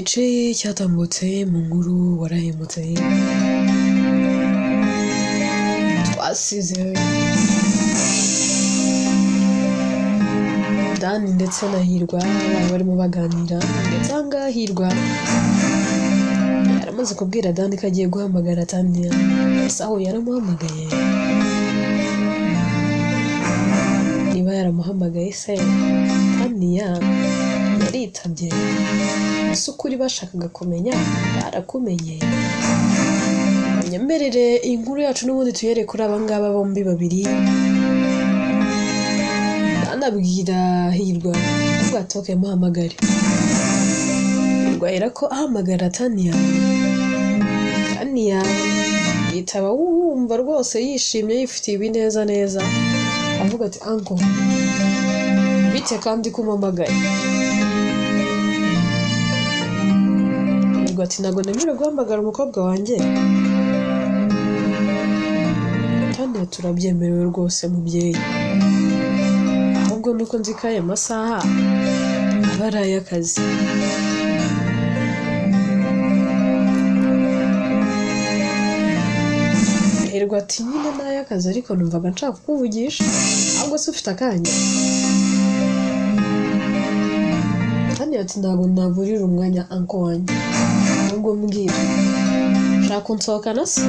gice cyatambutse mu nkuru warahemutse twasize Dani ndetse na Hirwa barimo baganira ndetse anga Hirwa yaramaze kubwira Dani ko agiye guhamagara Tania aho yaramuhamagaye niba yaramuhamagaye se Tania yaritabye ese ukuri bashakaga kumenya barakumenye nyemerere inkuru yacu n'ubundi tuyere kuri abangaba bombi babiri anabwira Hirwa avuga atoke muhamagare Hirwa ko ahamagara Tania yitaba wumva rwose yishimye yifitiye ibineza neza avuga ati anko bite kandi kumamagaye Hirwa ati nago nemera guhamagara umukobwa wanjye Tania turabyemerewe rwose mubyeyi ahubwo nuko nzikaye amasaha abaraye akazi Hirwa ati nyine naye akazi ariko numvaga nshaka kukuvugisha ahubwo se ufite akanya Tania ati ntabwo naburira umwanya anko wanjye ahubwo mbwira ushaka kunsohokana se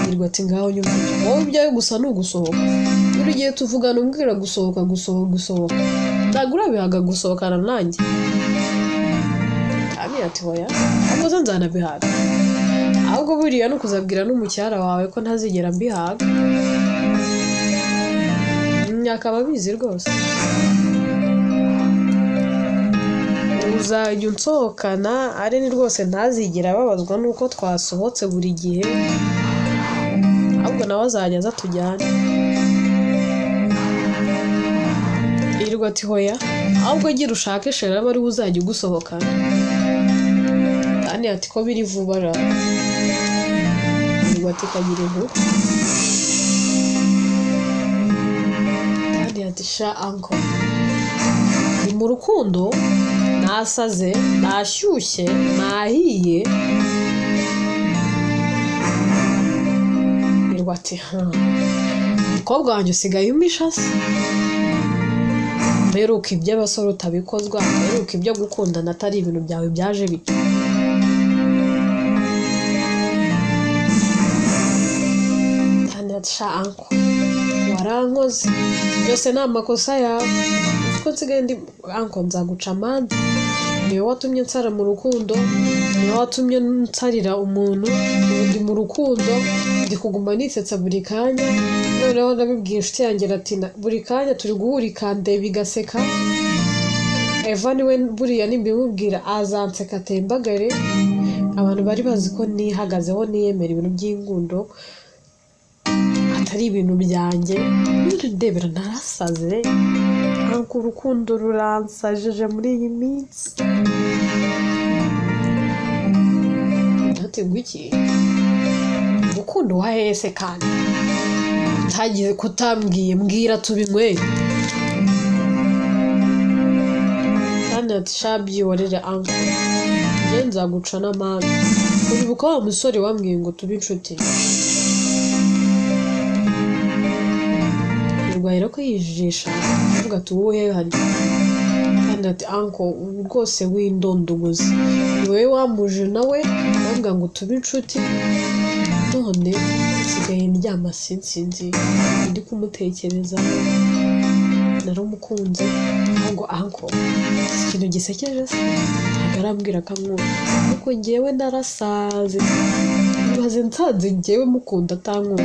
Hirwa ati ngaho nyumva wowe ibyawe gusa ni ugusohoka buri gihe tuvugana umbwira gusohoka ntabwo urabihaga gusohokana nanjye Tania ati hoya ahubwo se nzanabihaga ahubwo buriya no kuzabwira n'umucyara wawe ko ntazigera mbihaga akaba abizi rwose uzajya unsohokana ari ni rwose ntazigera ababazwa nuko twasohotse buri gihe ahubwo nawe azajya aza tujyane Hirwa ati hoya ahubwo gira ushake shera aba ari uzajya ugusohokana Tania ati ko biri vuba ra Hirwa ati kagira inkuru Tania ati sha anko ni mu rukundo nasaze nashyushye nahiye Hirwa ati umukobwa wanjye usigaye umisha se mperuka iby'abasore utabikozwa mperuka ibyo gukundana atari ibintu byawe byaje bito Tania ati sha anko warankoze byose ni amakosa yawe uko nsigaye ndi anko nzaguca amande niwe watumye nsara mu rukundo niwe watumye nsarira umuntu ndi mu rukundo ndi kuguma nisetsa buri kanya noneho nabibwiye inshuti yanjye ati buri kanya turi guhura ikandeba igaseka Eva niwe buriya nimbimubwira azanseka atembagare abantu bari bazi ko nihagazeho niyemera ibintu by'ingundo atari ibintu byanjye ndebera narasaze anko urukundo ruransajeje muri iyi minsi ntategwa iki urukundo wahese kandi utagiye kutambwiye mbwira tubinyweye Tania ati shabyi warere anko njye nzaguca n'amande uribuka wa musore wambwiye ngo tube inshuti Hirwa ko yijijisha avuga ati wowe hari kandi ati anko rwose w'indondogozi ni wowe wamuje nawe bavuga ngo tube inshuti none nsigaye ndyama sinzi ndi kumutekereza narumukunze ahubwo anko ikintu gisekeje se agarambwira kamwumva kuko njyewe narasaze maze nsanze njyewe mukunda atankunda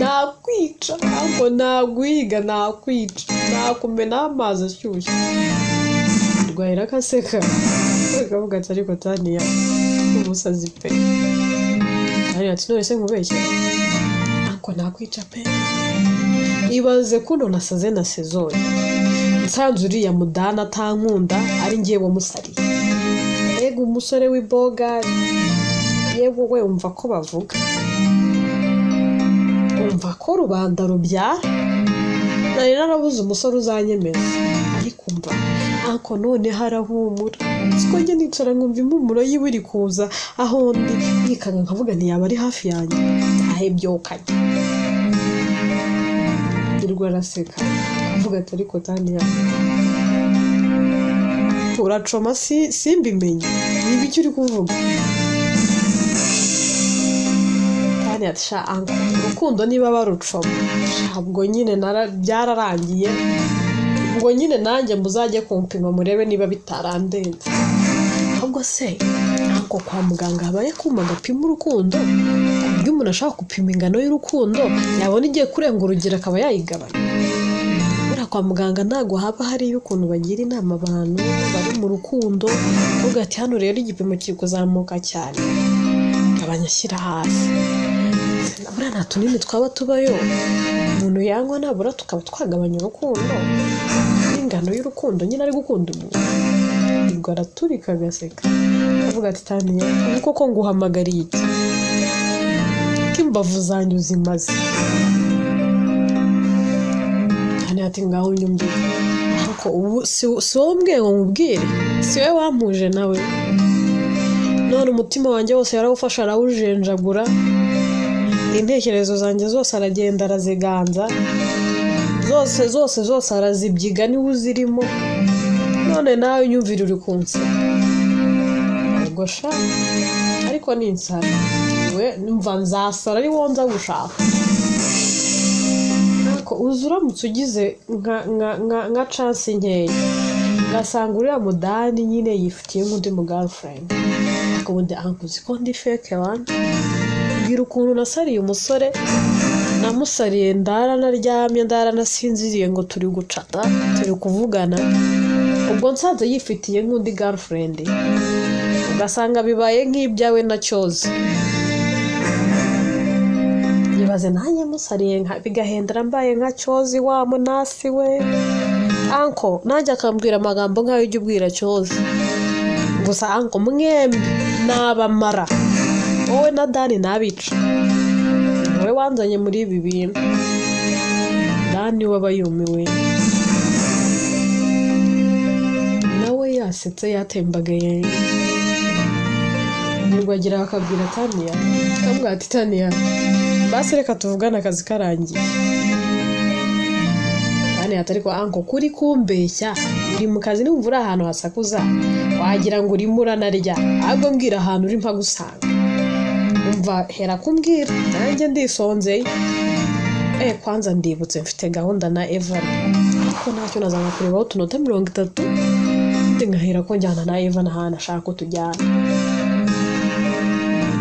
nakwica ahubwo nagwiga nakwica nakumena amazi ashyushye Hirwa akaseka akavuga ati ariko Tania umusazi pe Tania ati none se nkubeshye ahubwo nakwica pe ibaze kuno nasaze na sezone nsanze uriya mudana atankunda ari ngiye wamusariye yego umusore w'ibogari yewe we umva ko bavuga umva ko rubanda rubyara nari narabuze umusore uzanyemeza ariko umva ako none harahumura siko njye nicara nkumva impumuro y'ibiri kuza aho ndi yikanga nkavuga ntiyaba ari hafi yanjye ahebyokanye irwa raseka avuga ati ariko Tania turacoma simbimenye niba icyo uri kuvuga Tania ati sha anko urukundo niba barucoma ubwo nyine byararangiye ubwo nyine nanjye muzajye kumpima murebe niba bitarandenze ahubwo se anko kwa muganga habaye kuma gapima urukundo iyo umuntu ashaka gupima ingano y'urukundo yabona igiye kurenga urugero akaba yayigabanya kwa muganga ntago haba hari ukuntu bagira inama abantu bari mu rukundo uvuga ati hano rero igipimo kiri kuzamuka cyane abanyashyira hasi nabura nta tunini twaba tubayo umuntu yanywa nabura tukaba twagabanya urukundo ingano y'urukundo nyine ari gukunda umuntu ubwo araturika agaseka avuga ati Tania uko ko nguhamagariye iki kimbavu zanyu zimaze ati ngaho nyumvira ariko ubu si wowe ngo nkubwire si we wampuje nawe none umutima wanjye wose yarawufasha arawujenjagura intekerezo zanjye zose aragenda araziganza zose arazibyiga niwe uzirimo none nawe nyumvira uri kunse ubwo sha ariko ni insara we numva nzasara ari wowe nza gushaka uzuramutse ugize nka chance nkeya gasanga uriya mudani nyine yifitiye nk'undi mu girlfriend akabundi ankuzi ko ndi fake wan bwira ukuntu nasariye umusore namusariye ndaranaryamye ndaranasinziriye ngo turi gucata turi kuvugana ubwo nsanze yifitiye nk'undi girlfriend ugasanga bibaye nk'ibyawe na cyoze baze nanjye musariye bigahendera mbaye nka cyozi wa munasi we anko nanjye akambwira amagambo nk'ayo ujya ubwira cyozi gusa anko mwembi nabamara wowe na Dani nabica wowe wanzanye muri ibi bintu Dani wabayumiwe nawe yasetse yatembagaye nirwagira akabwira Tania akambwira ati Tania basi reka tuvugana akazi karangiye Tania atariko anko kuri kumbeshya uri mu kazi n'umva uri ahantu hasakuza wagira ngo urimo uranarya ahubwo mbwira ahantu uri mpa gusanga umva hera kumbwira nanjye ndisonzeye kwanza ndibutse mfite gahunda na Evan ariko ntacyo nazanga kurebaho utunota 30 ndi ngahera ko njyana na Evan ahantu ashaka ko tujyana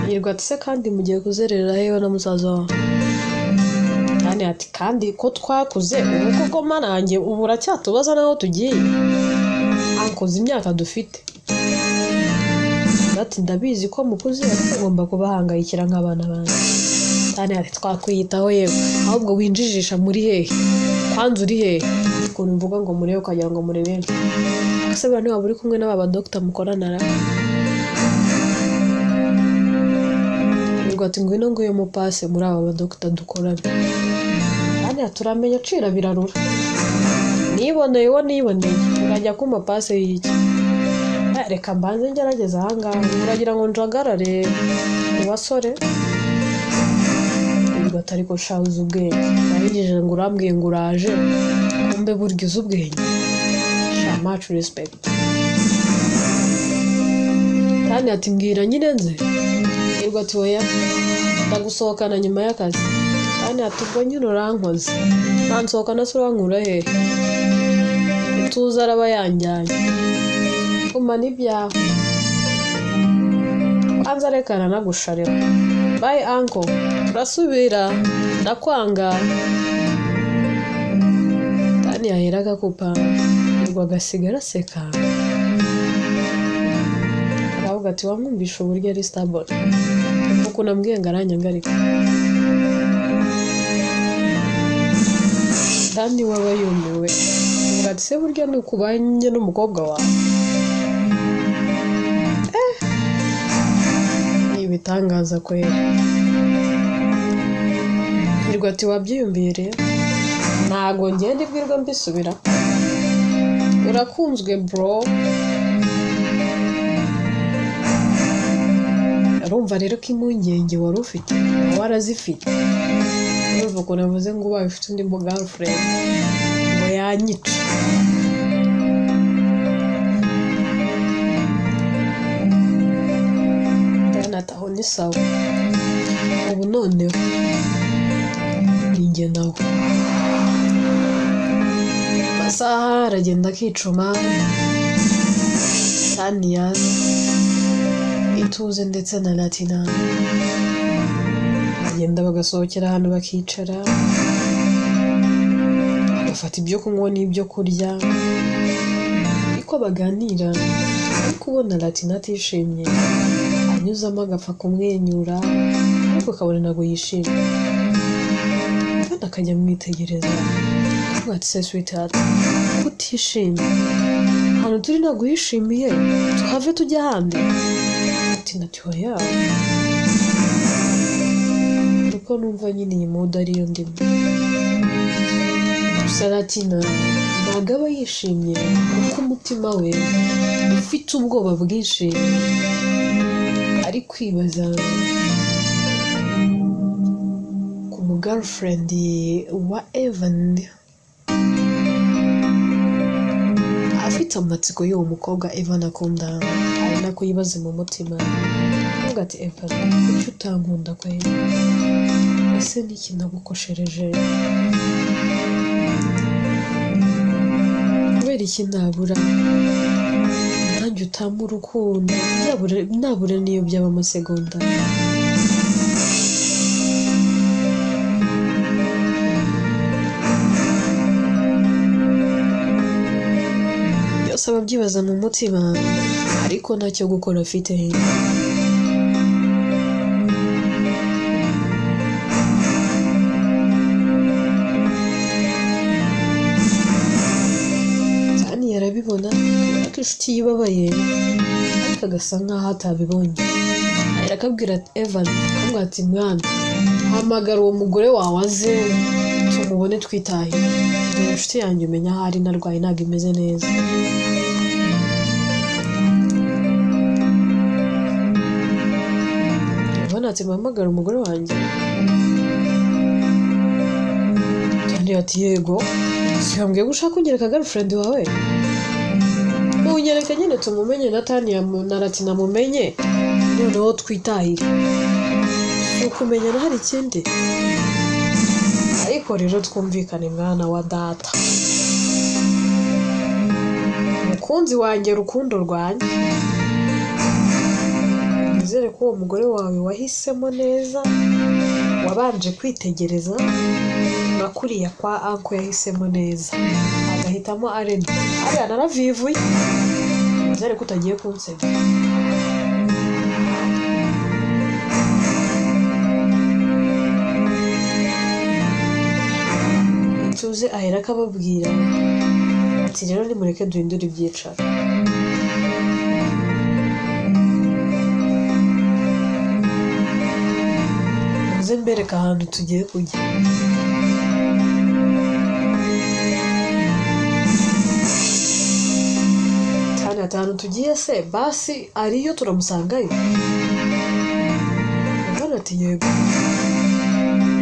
yirwa ati se kandi mugiye kuzerera hewe na musaza wawe Tania ati kandi ko twakuze ubu koko manange ubu uracyatubaza naho tugiye ankoze imyaka dufite ati ndabizi ko mukuze agomba kubahangayikira nk'abana banje Tania ati twakwiyitaho yewe ahubwo winjijisha muri hehe kwanza uri hehe ukuntu mvuga ngo murebe ukagira ngo murebere ese bane waba uri kumwe n'aba doctor mukoranara ati ngwino nguye mu passe muri aba doctor dukorana Tania turamenya cira birarura niboneye urajya ku ma passe y'iki reka mbanze ngerageza ahangaha uragira ngo njagarare ubasore ngo atari ko shabuza ubwenge narigije ngo urambwiye ngo uraje kumbe burya uzi ubwenge sha much respect Tania ati mbwira nyine nze irwa ati oya ndagusohokana nyuma y'akazi Tania ati ubwo nyine urankoze nansohokana se urankura hehe tuza araba yanjyanye kuma n'ibyawe kwanza rekana nagusharira bye uncle turasubira ndakwanga Tania aheraga kupa irwa gasigara seka aravuga ati wamwumvisha uburyo ari stable kuko nambwiye ngaranyangarika Dani wabayumiwe ati se burya ni ukubanye n'umukobwa wawe ibitangaza kwera irwa ati wabyiyumviye rero ntago ngende ibwirwa mbisubira urakunzwe bro. Urumva rero ko impungenge wari ufite warazifite. Urumva ko navuze ngo ubaye ufite undi mu girlfriend ngo yanyica. Nataho ni sawa. Ubu noneho ninjye nawe. Masaha aragenda akicuma. Tania, Ituze ndetse na Latina bagenda bagasohokera ahantu bakicara, bagafata ibyo kunywa n'ibyo kurya, ariko baganira. Ariko ubona Latina atishimye, anyuzamo agapfa kumwenyura, ariko akabona ntabwo yishimye. Kandi akajya amwitegereza avuga ati se sweetheart, kutishimye ahantu turi ntabwo yishimiye, tuhave tujya ahandi. Ati natiwa yawe kuko numva nyine iyi mood ariyo ndimo. Gusa Latina ntabwo aba yishimye kuko umutima we ufite ubwoba bwinshi, ari kwibaza ku mu girlfriend wa Evan. Afite amatsiko y'uwo mukobwa Evan akunda, ari nako yibaza mu mutima. Avuga ati Evan, kuki utankunda kwe? Ese niki nagukoshereje? Kubera iki nabura nanjye utampa urukundo, nabura niyo byaba amasegonda. Byose ababyibaza mu mutima, ariko ntacyo gukora afite. Tani yarabibona ko inshuti yibabaye, ariko agasa nkaho atabibonye. Arakabwira ati Evan, akamubwira ati mwana, hamagara uwo mugore wawe aze tumubone twitahire. Inshuti yanjye umenya aho ari, narwaye ntabwo imeze neza. Evan ati mpamagara umugore wanjye. Tani ati yego, siyambwiye gushaka kunyereka girlfriend wawe. Unyereka nyine tumumenye na Tania na Latina mumenye, noneho twitahire. Ukumenya no hari ikindi. Ariko rero twumvikane mwana wa data, mukunzi wanjye, rukundo rwanjye, nizere ko uwo mugore wawe wahisemo neza, wabanje kwitegereza, na kuriya kwa anko yahisemo neza, agahitamo Arena. Ariya naravivuye, nizere ko utagiye kunsebya. Tuze ahera akababwira ati rero nimureke duhindure ibyicaro. Muze mbereka ahantu tugiye kujya. Cyane ahantu tugiye se basi ariyo turamusangayo. Evan ati yego,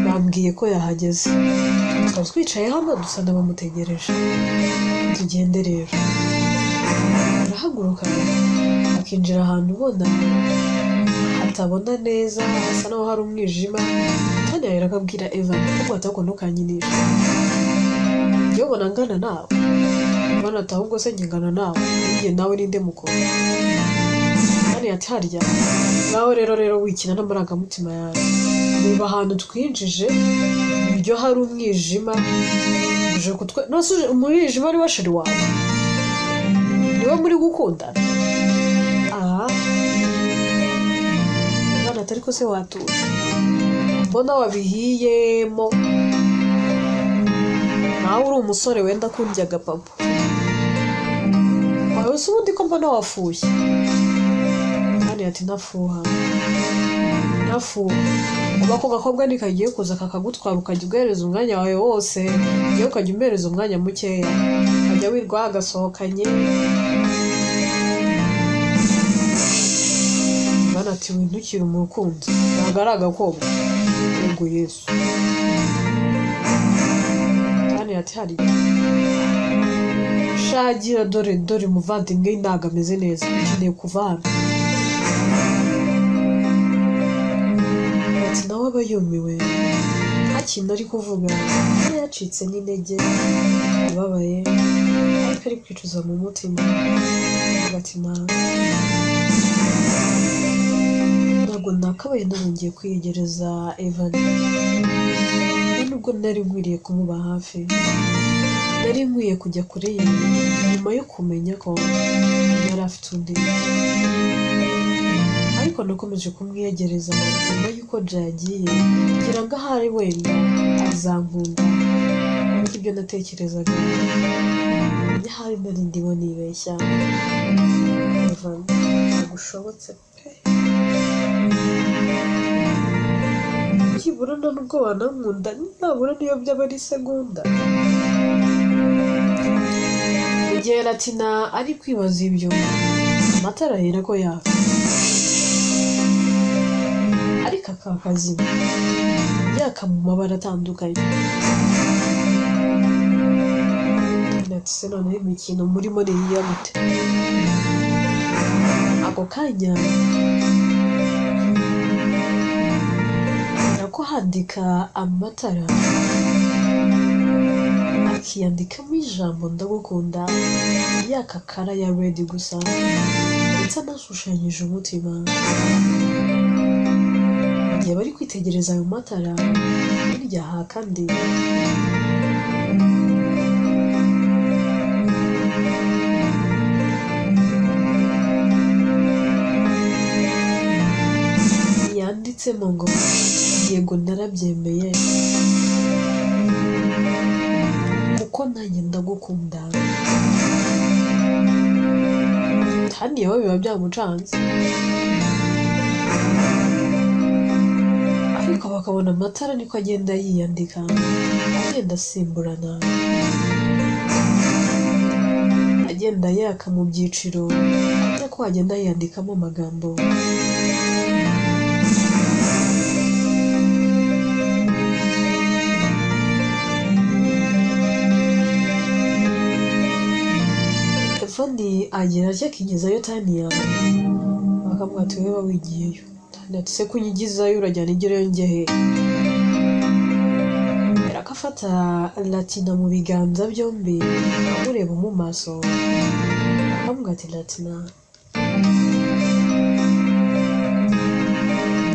bambwiye ko yahageze. Twari twicaye hano dusa n'abamutegereje. Tugende rero. Arahaguruka akinjira ahantu ubona hatabona neza, hasa naho hari umwijima. Kandi yahera akabwira Evan ko atako ntukanyinisha. Iyo ubona ngana nawe. Evan ati ahubwo se ngana nawe, njye nawe ninde mukuru? Kandi ati harya nawe rero wikina n'amarangamutima yawe. Niba ahantu twinjije ibyo hari umwijima, uje kutwe nasuje umwijima ari washiri wawe, niwe muri gukundana. Bana atari ko se watuje, mbona wabihiyemo, nawe uri umusore wenda kundya agapapa. Wawe se ubundi ko mbona wafuye? Kandi ati nafuha. Uba ko gakobwa nikagiye kuza kakagutwara ukajya ugereza umwanya wawe wose, iyo ukajya umbereza umwanya mukeya, akajya wirwa agasohokanye bana ati windukira umukunzi ntabwo ari agakobwa yego Yesu kandi ati hari shagira dore muvandimwe ntabwo ameze neza ukeneye kuva hano ati nawe aba yumiwe nta kintu ari kuvuga yacitse n'intege ababaye ariko ari kwicuza mu mutima ati ntabwo nakabaye narongeye kwiyegereza Evan nubwo nari nkwiriye kumuba hafi nari nkwiye kujya kure ye nyuma yo kumenya ko yari afite undi ariko nakomeje kumwiyegereza nyuma y'uko Jay yagiye kugira ngo ahari wenda azankunda ariko ibyo natekerezaga ahari nari ndimo nibeshya Evan ntagushobotse pe byibura nubwo wanankunda ntabura niyo byaba ari segonda igihe Latina ari kwibaza ibyo amatara ahera ko yaka ariko akakazima yaka mu mabara atandukanye ndetse noneho imikino murimo ni iya gute ako kanya nako handika amatara akiyandikamo ijambo ndagukunda yaka kara ya red gusa ndetse anashushanyije umutima igihe bari kwitegereza ayo matara hirya aha kandi yanditsemo ngo yego narabyemeye kuko nanjye ndagukunda kandi yewe biba byamucanze ariko bakabona amatara niko agenda yiyandika agenda asimburana agenda yaka mu byiciro ariko agenda yandikamo amagambo Evan agera ajya akigezayo Tania bakavuga ati wowe wigiyeyo Tania se kunyigizayo urajyana igereyo njyehe arakafata Latina mu biganza byombi amureba mu maso akavuga ati Latina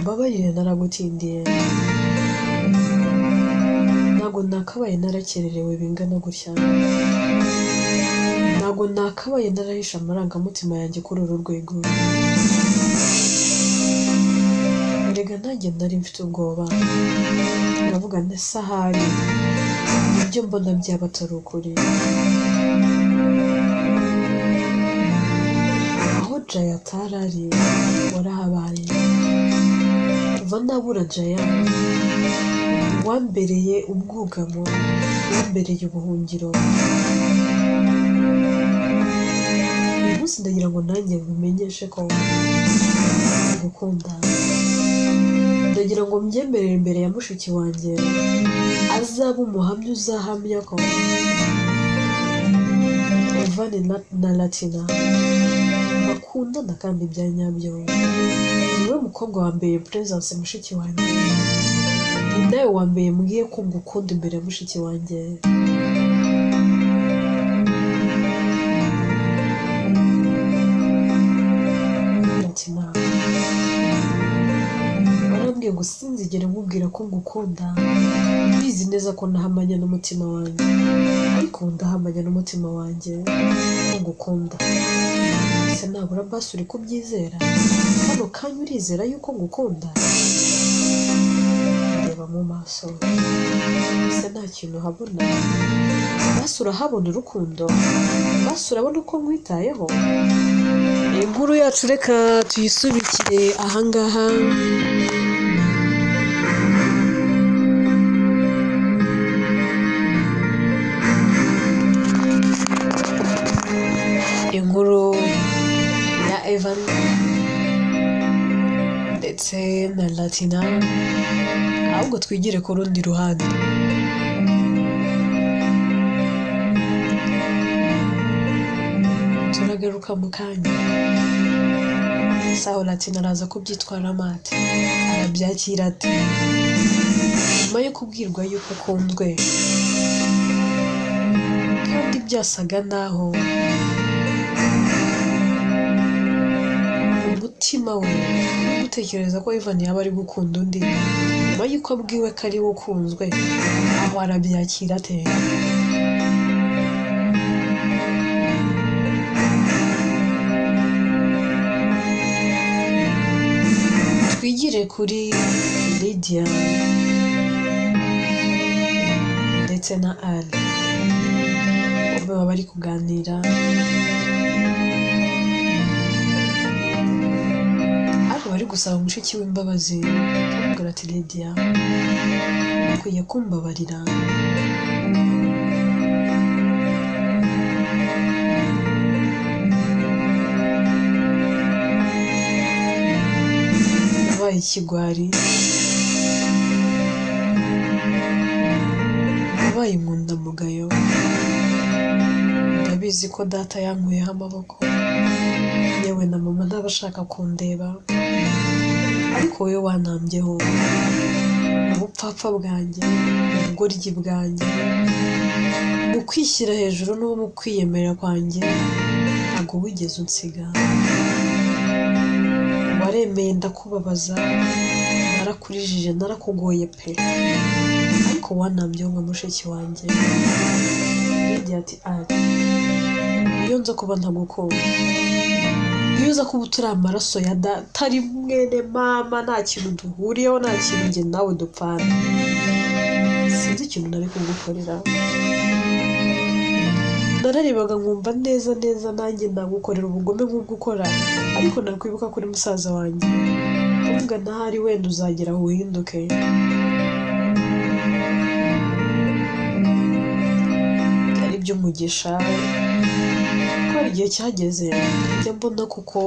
mbabarire naragutindiye ntabwo nakabaye narakererewe bingana gutya ntabwo nakabaye narahisha amarangamutima yanjye kuri uru rwego erega nanjye nari mfite ubwoba ndavuga ndetse ahari ibyo mbona byaba atari ukuri aho Jay atari ari warahabaye kuva nabura Jay wambereye ubwugamo wambereye ubuhungiro umunsi ndagira ngo nanjye bimenyeshe ko ngukunda ndagira ngo mbyemerere imbere ya mushiki wanjye azaba umuhamya uzahamya ko Evan na Latina bakundana kandi bya nyabyo niwe mukobwa wambeye presence mushiki wanjye nawe wambeye mbwiye ko ngukunda imbere ya mushiki wanjye warambwiye ngo sinzigere nkubwira ko ngukunda bizi neza ko nahamanya n'umutima wanjye ariko ndahamanya n'umutima wanjye ko ngukunda ese nabura basi uri kubyizera kano kanya urizera yuko ngukunda reba mu maso ese nta kintu uhabona basi urahabona urukundo basi urabona uko nkwitayeho inkuru yacu reka tuyisubikire ahangaha na Latina ahubwo twigire ku rundi ruhande. Turagaruka mu kanya. Sawa Latina araza kubyitwara mate, arabyakira ati nyuma yo kubwirwa yuko akunzwe kandi byasaga naho umutima we uri gutekereza ko Ivan yaba ari gukunda undi nyuma yuko abwiwe ko ari we ukunzwe, aho arabyakira ate? Twigire kuri Lydia ndetse na Ali, baba bari kuganira. Ali bari gusaba mushiki w'imbabazi, aramubwira ati Lydia ukwiye kumbabarira, nabaye ikigwari, nabaye inkundamugayo, ndabizi ko data yankuyeho amaboko, yewe na mama ntabashaka kundeba, ariko wowe wantambyeho mu bupfapfa bwanjye, mu bugoryi bwanjye, mu kwishyira hejuru no mu kwiyemera kwanjye, ntabwo wigeze unsiga. Waremeye ndakubabaza, narakurijije, narakugoye pe, ariko wantambyeho nka mushiki wanjye. Lydia ati ari iyo nza kuba ntagukunda, iyo uza kuba turi amaraso ya data ari mwene mama, nta kintu duhuriyeho, nta kintu njye nawe dupfana, sinzi ikintu nari kugukorera. Nararebaga nkumva neza neza nanjye nagukorera ubugome nk'ubwo ukora, ariko nakwibuka kuri musaza wanjye uvuga ntahari wenda uzagera aho uhinduke. Byari iby'umugisha ko hari igihe cyageze njya mbona kuko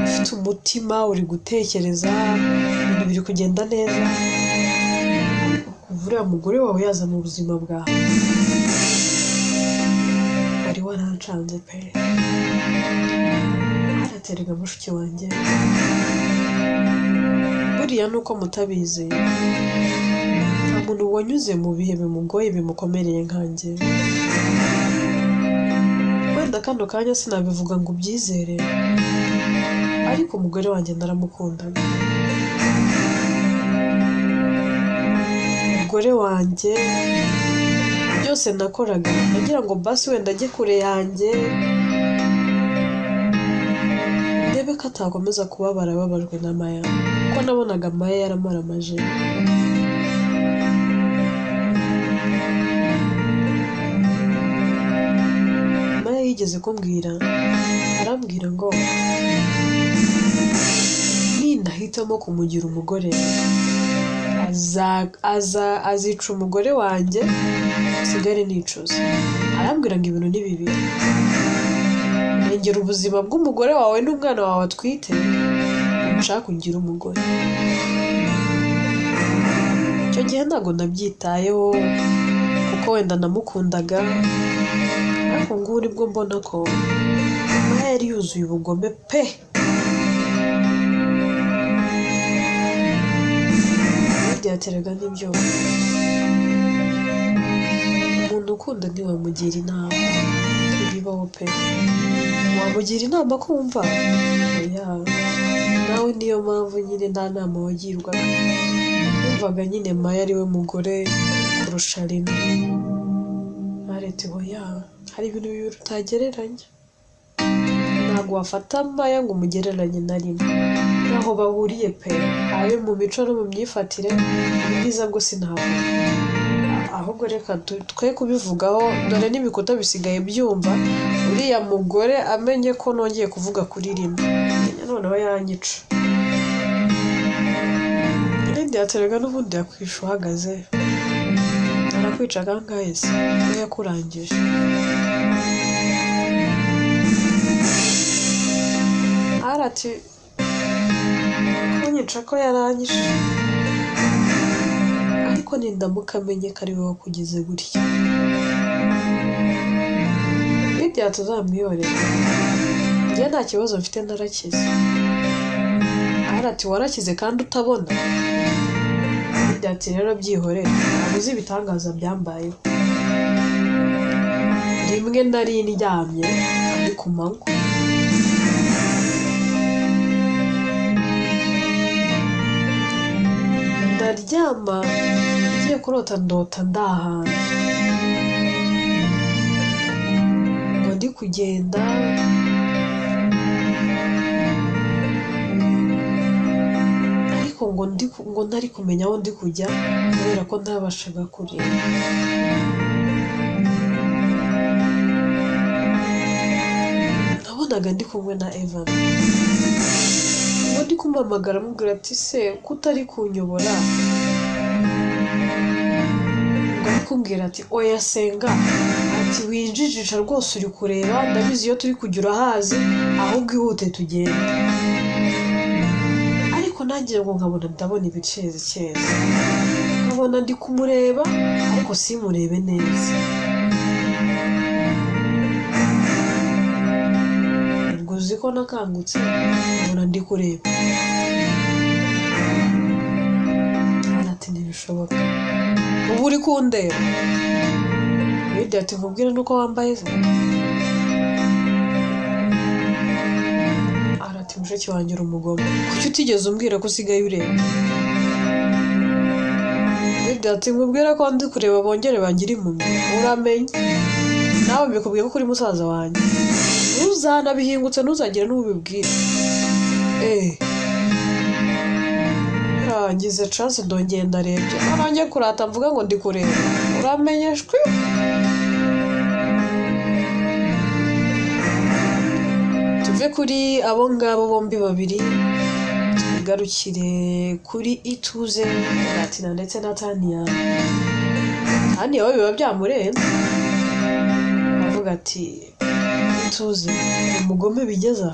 ufite umutima uri gutekereza, ibintu biri kugenda neza, kuva uriya mugore wawe yaza mu buzima bwawe wari warancanze pe. Araterega mushiki wanjye, buriya nuko mutabizi, nta muntu wanyuze mu bihe bimugoye bimukomereye nkanjye. Wenda kano kanya sinabivuga ngo ubyizere, ariko umugore wanjye naramukundaga. Umugore wanjye byose nakoraga nagira ngo basi wenda ajye kure yanjye, ndebe ko atakomeza kubabara ababajwe na Maya, kuko nabonaga Maya yaramaramaje. Maya yigeze kumbwira, arambwira ngo ninahitamo kumugira umugore azica umugore wanjye usigare nicuza. Arambwira ngo ibintu ni bibiri, rengera ubuzima bw'umugore wawe n'umwana wawe atwite, ushaka kugira umugore. Icyo gihe ntabwo nabyitayeho kuko wenda namukundaga, ariko ngubu nibwo mbona ko Maya yari yuzuye ubugome pe. Byateraga n'ibyo umuntu ukunda ntiwamugira inama, ntibibaho pe. Wamugira inama kumva oya, nawe niyo mpamvu nyine nta nama wagirwaga, wumvaga nyine Maya ari we mugore kurusha Lina. Arete oya, hari ibintu bibiri utagereranya, ntabwo wafata Maya ngo umugereranye na Lina, ntaho bahuriye pe, abe mu mico no mu myifatire, ubwiza bwo sinavuga. Ahubwo reka twe kubivugaho, dore n'ibikuta bisigaye byumva, uriya mugore amenye ko nongeye kuvuga kuri Lina, noneho yanyica. Lydia yaterega n'ubundi yakwisha uhagaze, arakwica kangahe se, we yakurangije. Arati kunyica ko yaranyishe ariko nindamuka amenye ko ari wowe wakugize gutya ibya tuzamwihorera njye nta kibazo mfite narakize arati warakize kandi utabona ati rero byihorera ntabwo uzi ibitangaza byambayeho rimwe nari ndyamye ari ku manywa ndaryama ngiye kurota ndota ndahantu ngo ndi kugenda ngo ntari kumenya aho ndi kujya kubera ko ntabashaga kureba nabonaga ndi kumwe na Evan ngo ndi kumamagara amubwira ati se kutari kunyobora ngo ari kumbwira ati oya senga ati winjijisha rwose uri kureba ndabizi iyo turi kujya urahazi ahubwo ihute tugenda nagira ngo nkabona ndabona ibicezi nkabona ndi kumureba ariko simurebe neza ngo uzi ko nakangutse nkabona ndi kureba ati ntibishoboka ubu uri kundeba bidya ati nkubwire nuko wambaye se mushiki wanjye uri umugome kuki utigeze umbwira ko usigaye ureba ati nkubwira ko ndi kureba bongere bangira impumyi uramenye nawe mbikubwiye ko uri musaza wanjye ntuzanabihingutse ntuzagire n'ubibwire ngize chance ndongeye ndarebye nanjye kurata mvuga ngo ndi kureba uramenyeshwe tuve kuri abo ngabo bombi babiri tugarukire kuri Ituze Latina ndetse na Tania we biba byamurenze avuga ati Ituze umugome bigeza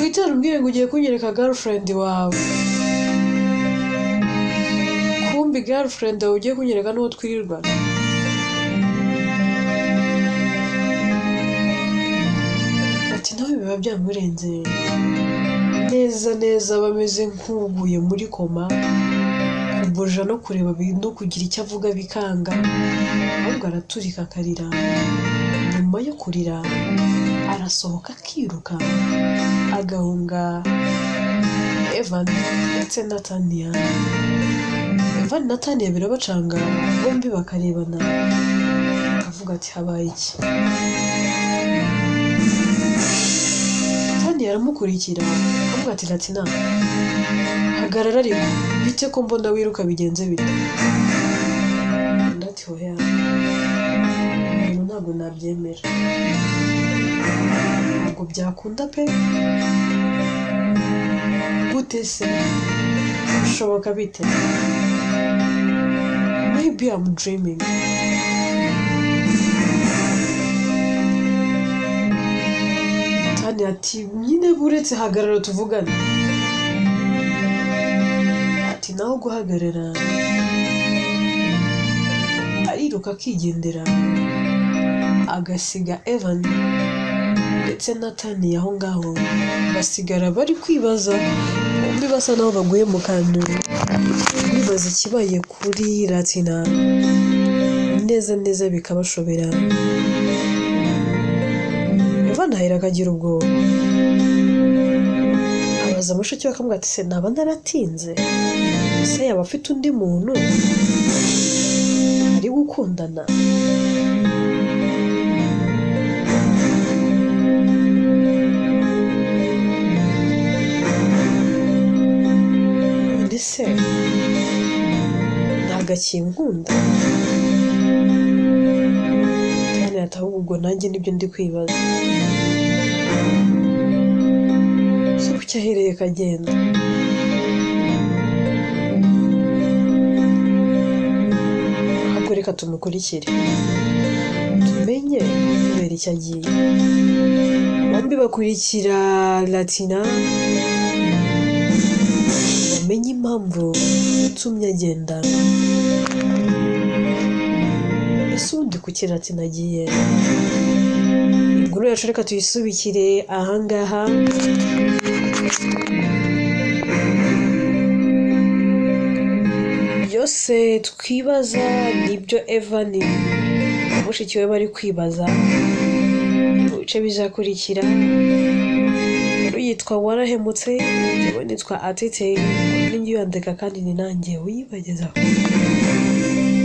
witera umbwire ngo ugiye kunyereka girlfriend wawe kumbi girlfriend wawe ugiye kunyereka n'uwo twirirwana nawe biba byamurenze neza bameze nk'uguye muri koma kubuja no kureba no kugira icyo avuga bikanga ahubwo araturika akarira nyuma yo kurira arasohoka akiruka agahunga Evan ndetse na Tania Evan na Tania birabacanga bombi bakarebana akavuga ati habaye iki yaramukurikira avuga ati Latina hagarara ariko bite ko mbona wiruka bigenze bite ndati hoya ntabwo nabyemera ntabwo byakunda pe gute se bishoboka bite maybe I'm dreaming ati nyine buretse hagarara tuvugane ati naho guhagarara ariruka akigendera agasiga Evan ndetse na Tania aho ngaho basigara bari kwibaza bombi basa naho baguye mu kantu bibaza ikibaye kuri Latina neza bikabashobera Nahera akagira ubwoba abaza mushiki we akamubwira ati se naba naratinze se yaba afite undi muntu ari gukundana none se ntabwo akinkunda ahubwo nanjye nibyo ndi kwibaza so kuki ahereye kagenda ahubwo reka tumukurikire tumenye kubera icyo agiye bombi bakurikira Latina mpamvu itumye agenda. Ese ubundi kuki ati nagiye? Inkuru yacu reka tuyisubikire ahangaha. Byose twibaza nibyo Evan na mushiki we bari kwibaza mu bice bizakurikira. Yitwa Warahemutse, njyewe nitwa Atete, ninjye uyandika kandi ni nanjye uyibagezaho.